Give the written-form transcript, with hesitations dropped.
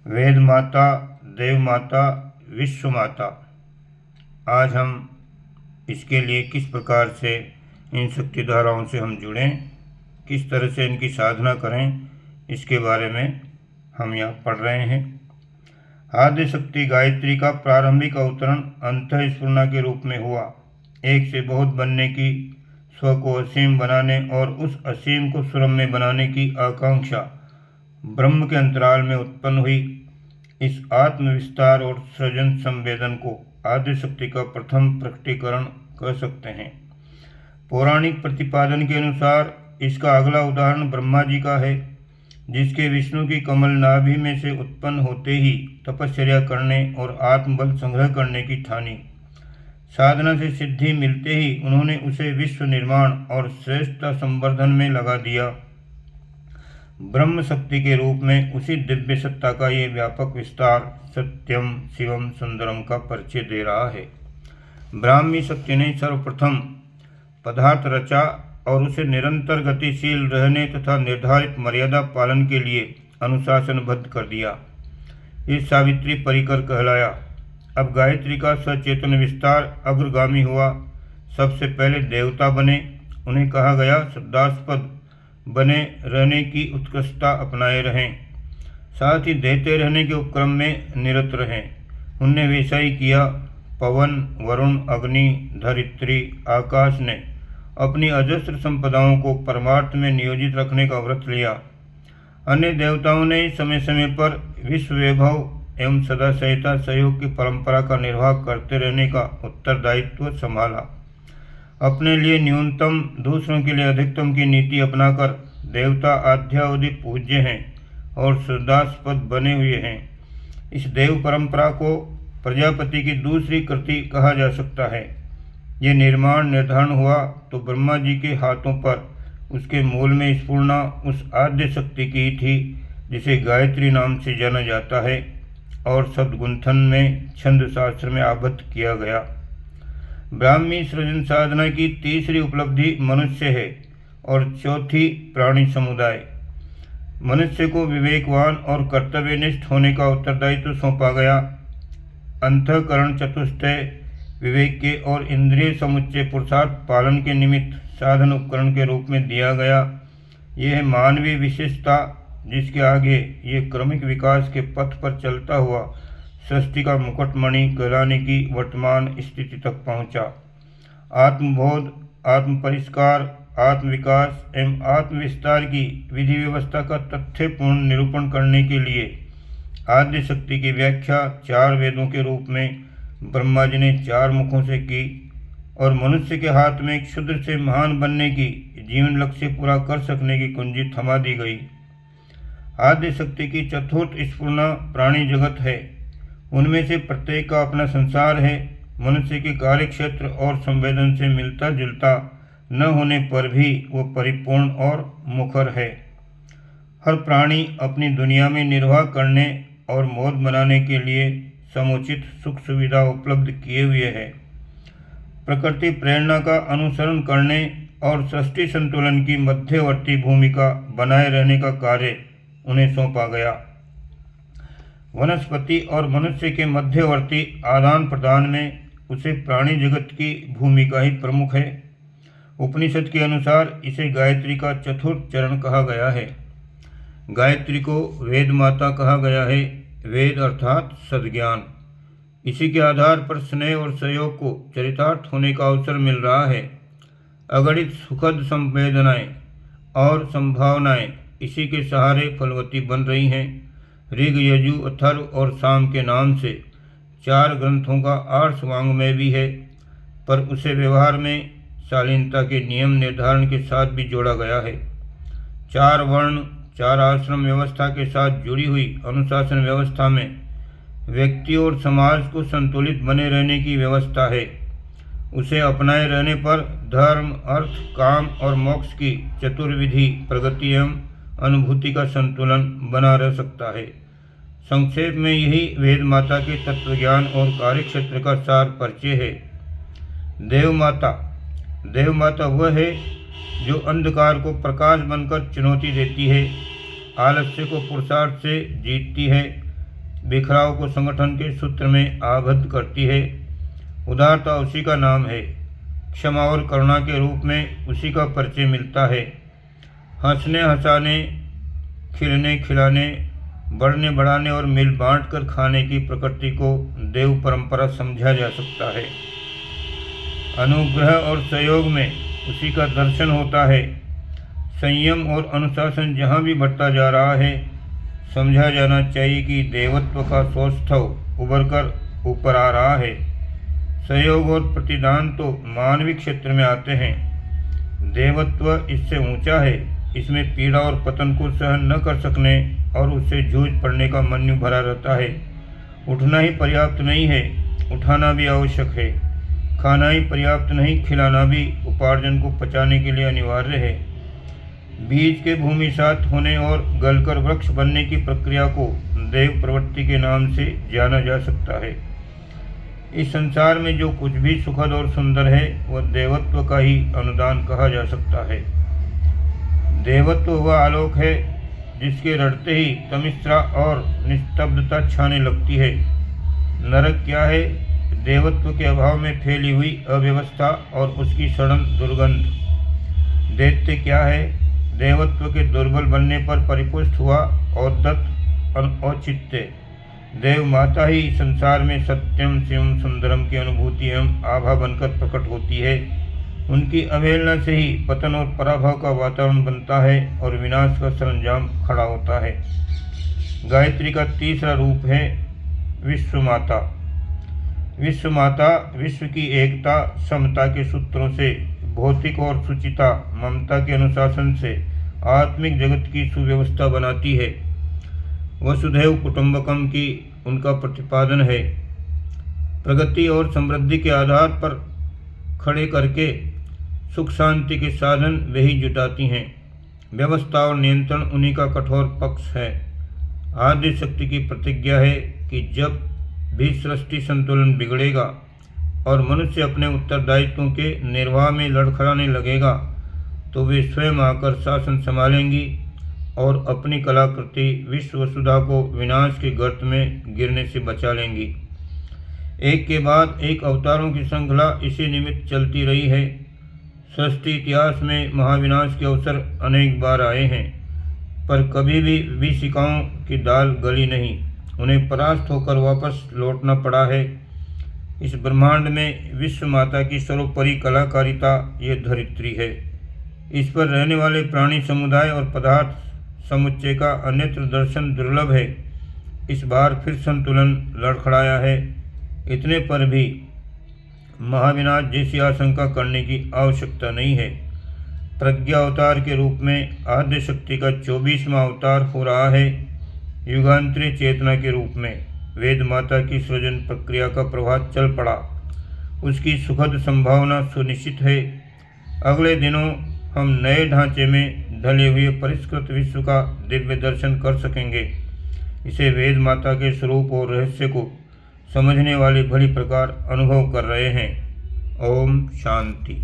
वेद माता, देव माता, विश्व माता। आज हम इसके लिए किस प्रकार से इन शक्ति धाराओं से हम जुड़ें, किस तरह से इनकी साधना करें, इसके बारे में हम यहाँ पढ़ रहे हैं। आद्य शक्ति गायत्री का प्रारंभिक अवतरण अंतःस्फुरना के रूप में हुआ। एक से बहुत बनने की, स्व को असीम बनाने और उस असीम को सुरम्य बनाने की आकांक्षा ब्रह्म के अंतराल में उत्पन्न हुई। इस आत्म विस्तार और सृजन संवेदन को आद्य शक्ति का प्रथम प्रकटीकरण कह सकते हैं। पौराणिक प्रतिपादन के अनुसार इसका अगला उदाहरण ब्रह्मा जी का है, जिसके विष्णु की कमल नाभि में से उत्पन्न होते ही तपश्चर्या करने और आत्मबल संग्रह करने की ठानी। साधना से सिद्धि मिलते ही उन्होंने उसे विश्व निर्माण और श्रेष्ठता संवर्धन में लगा दिया। ब्रह्म शक्ति के रूप में उसी दिव्य सत्ता का ये व्यापक विस्तार सत्यम शिवम सुंदरम का परिचय दे रहा है। ब्राह्मी शक्ति ने सर्वप्रथम पदार्थ रचा और उसे निरंतर गतिशील रहने तथा निर्धारित मर्यादा पालन के लिए अनुशासनबद्ध कर दिया। ये सावित्री परिकर कहलाया। अब गायत्री का सचेतन विस्तार अग्रगामी हुआ। सबसे पहले देवता बने, उन्हें कहा गया श्रद्धास्पद बने रहने की उत्कृष्टता अपनाए रहें, साथ ही देते रहने के उपक्रम में निरत रहें। उनने वैसा ही किया। पवन, वरुण, अग्नि, धरित्री, आकाश ने अपनी अजस्र संपदाओं को परमार्थ में नियोजित रखने का व्रत लिया। अन्य देवताओं ने समय समय पर विश्व वैभव एवं सदा सहिता सहयोग की परंपरा का निर्वाह करते रहने का उत्तरदायित्व संभाला। अपने लिए न्यूनतम, दूसरों के लिए अधिकतम की नीति अपनाकर देवता आध्यावधि पूज्य हैं और श्रद्धास्पद बने हुए हैं। इस देव परंपरा को प्रजापति की दूसरी कृति कहा जा सकता है। ये निर्माण निर्धारण हुआ तो ब्रह्मा जी के हाथों पर। उसके मूल में स्फुरना उस आद्य शक्ति की थी जिसे गायत्री नाम से जाना जाता है और शब्द गुंथन में छंद शास्त्र में आबद्ध किया गया। ब्राह्मी सृजन साधना की तीसरी उपलब्धि मनुष्य है और चौथी प्राणी समुदाय। मनुष्य को विवेकवान और कर्तव्यनिष्ठ होने का उत्तरदायित्व सौंपा गया। अंतःकरण चतुष्टय विवेक के और इंद्रिय समुच्चय पुरुषार्थ पालन के निमित्त साधन उपकरण के रूप में दिया गया। यह है मानवीय विशेषता, जिसके आगे ये क्रमिक विकास के पथ पर चलता हुआ सृष्टि का मुकुटमणि कहलाने की वर्तमान स्थिति तक पहुंचा। आत्मबोध, आत्म परिष्कार, आत्मविकास एवं आत्मविस्तार की विधि व्यवस्था का तथ्यपूर्ण निरूपण करने के लिए आद्य शक्ति की व्याख्या 4 वेदों के रूप में ब्रह्मा जी ने 4 मुखों से की और मनुष्य के हाथ में क्षुद्र से महान बनने की, जीवन लक्ष्य पूरा कर सकने की कुंजी थमा दी गई। आद्य शक्ति की चतुर्थ स्फुरना प्राणी जगत है। उनमें से प्रत्येक का अपना संसार है। मनुष्य के कार्यक्षेत्र और संवेदन से मिलता जुलता न होने पर भी वो परिपूर्ण और मुखर है। हर प्राणी अपनी दुनिया में निर्वाह करने और मौज मनाने के लिए समुचित सुख सुविधा उपलब्ध किए हुए है। प्रकृति प्रेरणा का अनुसरण करने और सृष्टि संतुलन की मध्यवर्ती भूमिका बनाए रहने का कार्य उन्हें सौंपा गया। वनस्पति और मनुष्य के मध्यवर्ती आदान प्रदान में उसे प्राणी जगत की भूमिका ही प्रमुख है। उपनिषद के अनुसार इसे गायत्री का चतुर्थ चरण कहा गया है। गायत्री को वेद माता कहा गया है। वेद अर्थात सद्ज्ञान। इसी के आधार पर स्नेह और सहयोग को चरितार्थ होने का अवसर मिल रहा है। अगणित सुखद संवेदनाएं और संभावनाएं इसी के सहारे फलवती बन रही हैं। ऋग, यजु, अथर्व और साम के नाम से 4 ग्रंथों का आर्ष वाङ्मय भी है, पर उसे व्यवहार में शालीनता के नियम निर्धारण के साथ भी जोड़ा गया है। 4 वर्ण, 4 आश्रम व्यवस्था के साथ जुड़ी हुई अनुशासन व्यवस्था में व्यक्ति और समाज को संतुलित बने रहने की व्यवस्था है। उसे अपनाए रहने पर धर्म, अर्थ, काम और मोक्ष की चतुर्विधि प्रगति एवं अनुभूति का संतुलन बना रह सकता है। संक्षेप में यही वेद माता के तत्वज्ञान और कार्यक्षेत्र का सार परिचय है। देव माता, देव माता वह है जो अंधकार को प्रकाश बनकर चुनौती देती है, आलस्य को पुरुषार्थ से जीतती है, बिखराव को संगठन के सूत्र में आबद्ध करती है। उदारता उसी का नाम है। क्षमा और करुणा के रूप में उसी का परिचय मिलता है। हंसने हंसाने, खिलने खिलाने, बढ़ने बढ़ाने और मिल बांट कर खाने की प्रकृति को देव परंपरा समझा जा सकता है। अनुग्रह और सहयोग में उसी का दर्शन होता है। संयम और अनुशासन जहाँ भी बढ़ता जा रहा है, समझा जाना चाहिए कि देवत्व का सौष्ठव उभर कर ऊपर आ रहा है। सहयोग और प्रतिदान तो मानवीय क्षेत्र में आते हैं। देवत्व इससे ऊंचा है। इसमें पीड़ा और पतन को सहन न कर सकने और उससे जूझ पड़ने का मन भरा रहता है। उठना ही पर्याप्त नहीं है, उठाना भी आवश्यक है। खाना ही पर्याप्त नहीं, खिलाना भी उपार्जन को पचाने के लिए अनिवार्य है। बीज के भूमिसात होने और गलकर वृक्ष बनने की प्रक्रिया को देव प्रवृत्ति के नाम से जाना जा सकता है। इस संसार में जो कुछ भी सुखद और सुंदर है, वह देवत्व का ही अनुदान कहा जा सकता है। देवत्व वह आलोक है जिसके रटते ही तमिश्रा और निस्तब्धता छाने लगती है। नरक क्या है? देवत्व के अभाव में फैली हुई अव्यवस्था और उसकी सड़न दुर्गंध। दैत्य क्या है? देवत्व के दुर्बल बनने पर परिपुष्ट हुआ औद्धत औचित्य। देव माता ही संसार में सत्यम शिवम सुंदरम की अनुभूति एवं आभा बनकर प्रकट होती है। उनकी अवहेलना से ही पतन और पराभव का वातावरण बनता है और विनाश का सरंजाम खड़ा होता है। गायत्री का तीसरा रूप है विश्व माता। विश्व माता विश्व की एकता समता के सूत्रों से, भौतिक और सुचिता ममता के अनुशासन से आत्मिक जगत की सुव्यवस्था बनाती है। वसुधैव कुटुंबकम की उनका प्रतिपादन है। प्रगति और समृद्धि के आधार पर खड़े करके सुख शांति के साधन वही जुटाती हैं। व्यवस्था और नियंत्रण उन्हीं का कठोर पक्ष है। आद्य शक्ति की प्रतिज्ञा है कि जब भी सृष्टि संतुलन बिगड़ेगा और मनुष्य अपने उत्तरदायित्वों के निर्वाह में लड़खड़ाने लगेगा, तो वे स्वयं आकर शासन संभालेंगी और अपनी कलाकृति विश्व वसुधा को विनाश के गर्त में गिरने से बचा लेंगी। एक के बाद एक अवतारों की श्रृंखला इसी निमित्त चलती रही है। सृष्टि इतिहास में महाविनाश के अवसर अनेक बार आए हैं, पर कभी भी विभीषिकाओं की दाल गली नहीं। उन्हें परास्त होकर वापस लौटना पड़ा है। इस ब्रह्मांड में विश्व माता की सर्वोपरि कलाकारिता ये धरित्री है। इस पर रहने वाले प्राणी समुदाय और पदार्थ समुच्चय का अन्यत्र दर्शन दुर्लभ है। इस बार फिर संतुलन लड़खड़ाया है। इतने पर भी महाविनाश जैसी आशंका करने की आवश्यकता नहीं है। प्रज्ञा अवतार के रूप में आद्य शक्ति का 24वां अवतार हो रहा है। युगांतरी चेतना के रूप में वेद माता की सृजन प्रक्रिया का प्रभाव चल पड़ा। उसकी सुखद संभावना सुनिश्चित है। अगले दिनों हम नए ढांचे में ढले हुए परिष्कृत विश्व का दिव्य दर्शन कर सकेंगे। इसे वेद माता के स्वरूप और रहस्य को समझने वाले भली प्रकार अनुभव कर रहे हैं। ओम शांति।